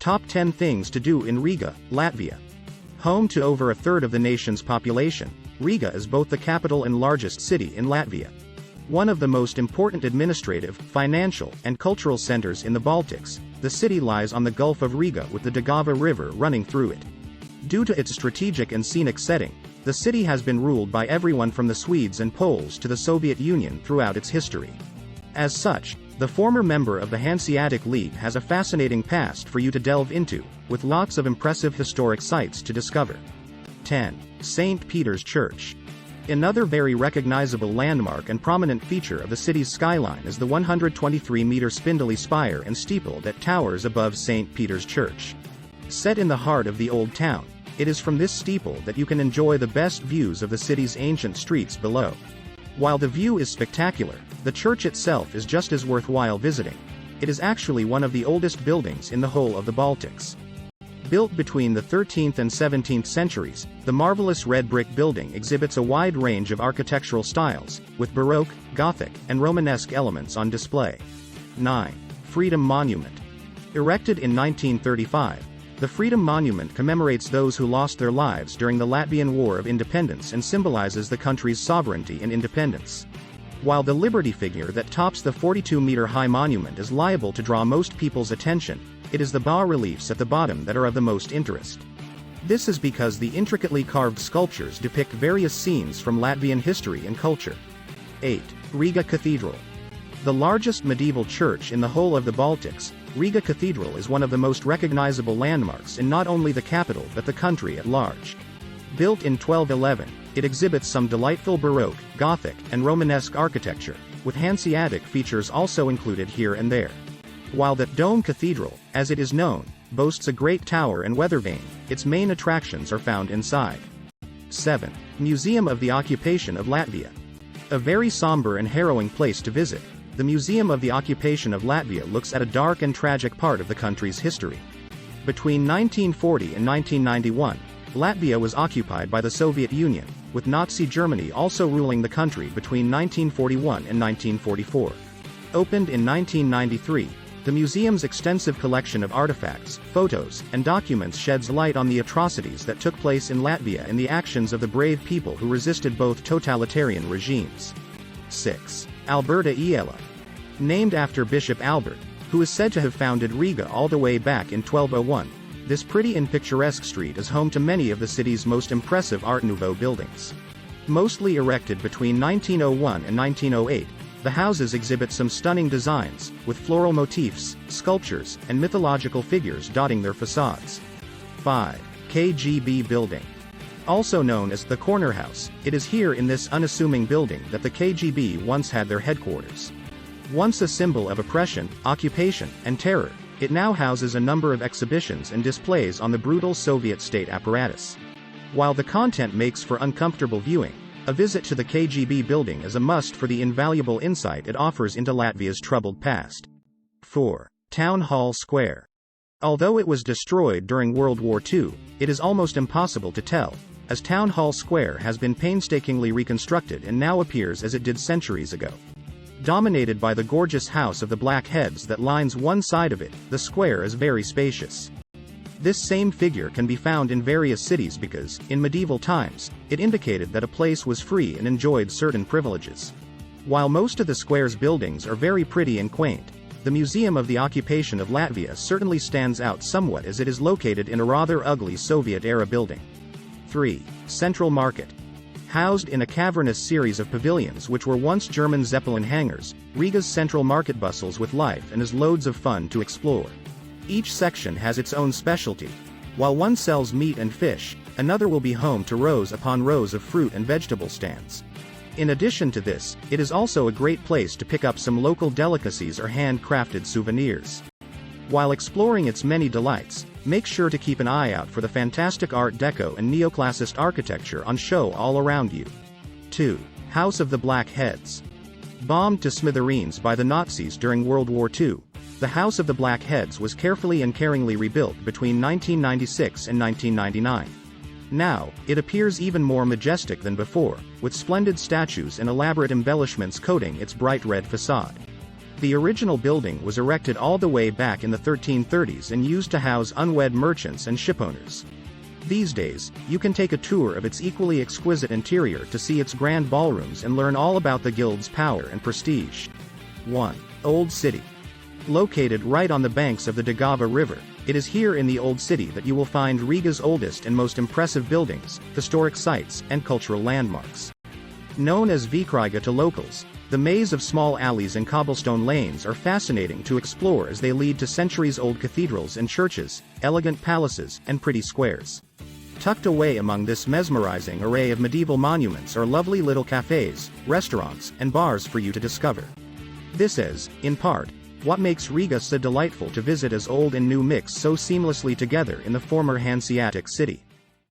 Top 10 Things to Do in Riga, Latvia. Home to over a third of the nation's population, Riga is both the capital and largest city in Latvia. One of the most important administrative, financial, and cultural centers in the Baltics, the city lies on the Gulf of Riga with the Daugava River running through it. Due to its strategic and scenic setting, the city has been ruled by everyone from the Swedes and Poles to the Soviet Union throughout its history. As such, the former member of the Hanseatic League has a fascinating past for you to delve into, with lots of impressive historic sites to discover. 10. St. Peter's Church. Another very recognizable landmark and prominent feature of the city's skyline is the 123-meter spindly spire and steeple that towers above St. Peter's Church. Set in the heart of the old town, it is from this steeple that you can enjoy the best views of the city's ancient streets below. While the view is spectacular, the church itself is just as worthwhile visiting. It is actually one of the oldest buildings in the whole of the Baltics. Built between the 13th and 17th centuries, the marvelous red brick building exhibits a wide range of architectural styles, with Baroque, Gothic, and Romanesque elements on display. 9. Freedom Monument. Erected in 1935, the Freedom Monument commemorates those who lost their lives during the Latvian War of Independence and symbolizes the country's sovereignty and independence. While the Liberty figure that tops the 42-meter-high monument is liable to draw most people's attention, it is the bas-reliefs at the bottom that are of the most interest. This is because the intricately carved sculptures depict various scenes from Latvian history and culture. 8. Riga Cathedral. The largest medieval church in the whole of the Baltics, Riga Cathedral is one of the most recognizable landmarks in not only the capital but the country at large. Built in 1211, it exhibits some delightful Baroque, Gothic, and Romanesque architecture, with Hanseatic features also included here and there. While the Dome Cathedral, as it is known, boasts a great tower and weather vane, its main attractions are found inside. 7. Museum of the Occupation of Latvia. A very somber and harrowing place to visit, the Museum of the Occupation of Latvia looks at a dark and tragic part of the country's history. Between 1940 and 1991, Latvia was occupied by the Soviet Union, with Nazi Germany also ruling the country between 1941 and 1944. Opened in 1993, the museum's extensive collection of artifacts, photos, and documents sheds light on the atrocities that took place in Latvia and the actions of the brave people who resisted both totalitarian regimes. 6. Albertiela. Named after Bishop Albert, who is said to have founded Riga all the way back in 1201, this pretty and picturesque street is home to many of the city's most impressive Art Nouveau buildings. Mostly erected between 1901 and 1908, the houses exhibit some stunning designs, with floral motifs, sculptures, and mythological figures dotting their facades. 5. KGB Building. Also known as the Corner House, it is here in this unassuming building that the KGB once had their headquarters. Once a symbol of oppression, occupation, and terror, it now houses a number of exhibitions and displays on the brutal Soviet state apparatus. While the content makes for uncomfortable viewing, a visit to the KGB building is a must for the invaluable insight it offers into Latvia's troubled past. 4. Town Hall Square. Although it was destroyed during World War II, it is almost impossible to tell, as Town Hall Square has been painstakingly reconstructed and now appears as it did centuries ago. Dominated by the gorgeous House of the Black Heads that lines one side of it, the square is very spacious. This same figure can be found in various cities because, in medieval times, it indicated that a place was free and enjoyed certain privileges. While most of the square's buildings are very pretty and quaint, the Museum of the Occupation of Latvia certainly stands out somewhat as it is located in a rather ugly Soviet-era building. 3. Central Market. Housed in a cavernous series of pavilions which were once German Zeppelin hangars, Riga's Central Market bustles with life and is loads of fun to explore. Each section has its own specialty. While one sells meat and fish, another will be home to rows upon rows of fruit and vegetable stands. In addition to this, it is also a great place to pick up some local delicacies or handcrafted souvenirs. While exploring its many delights, make sure to keep an eye out for the fantastic Art Deco and neoclassicist architecture on show all around you. 2. House of the Black Heads. Bombed to smithereens by the Nazis during World War II, the House of the Black Heads was carefully and caringly rebuilt between 1996 and 1999. Now, it appears even more majestic than before, with splendid statues and elaborate embellishments coating its bright red facade. The original building was erected all the way back in the 1330s and used to house unwed merchants and shipowners. These days, you can take a tour of its equally exquisite interior to see its grand ballrooms and learn all about the guild's power and prestige. 1. Old City. Located right on the banks of the Daugava River, it is here in the Old City that you will find Riga's oldest and most impressive buildings, historic sites, and cultural landmarks. Known as Vikriga to locals, the maze of small alleys and cobblestone lanes are fascinating to explore as they lead to centuries-old cathedrals and churches, elegant palaces, and pretty squares. Tucked away among this mesmerizing array of medieval monuments are lovely little cafes, restaurants, and bars for you to discover. This is, in part, what makes Riga so delightful to visit, as old and new mix so seamlessly together in the former Hanseatic city.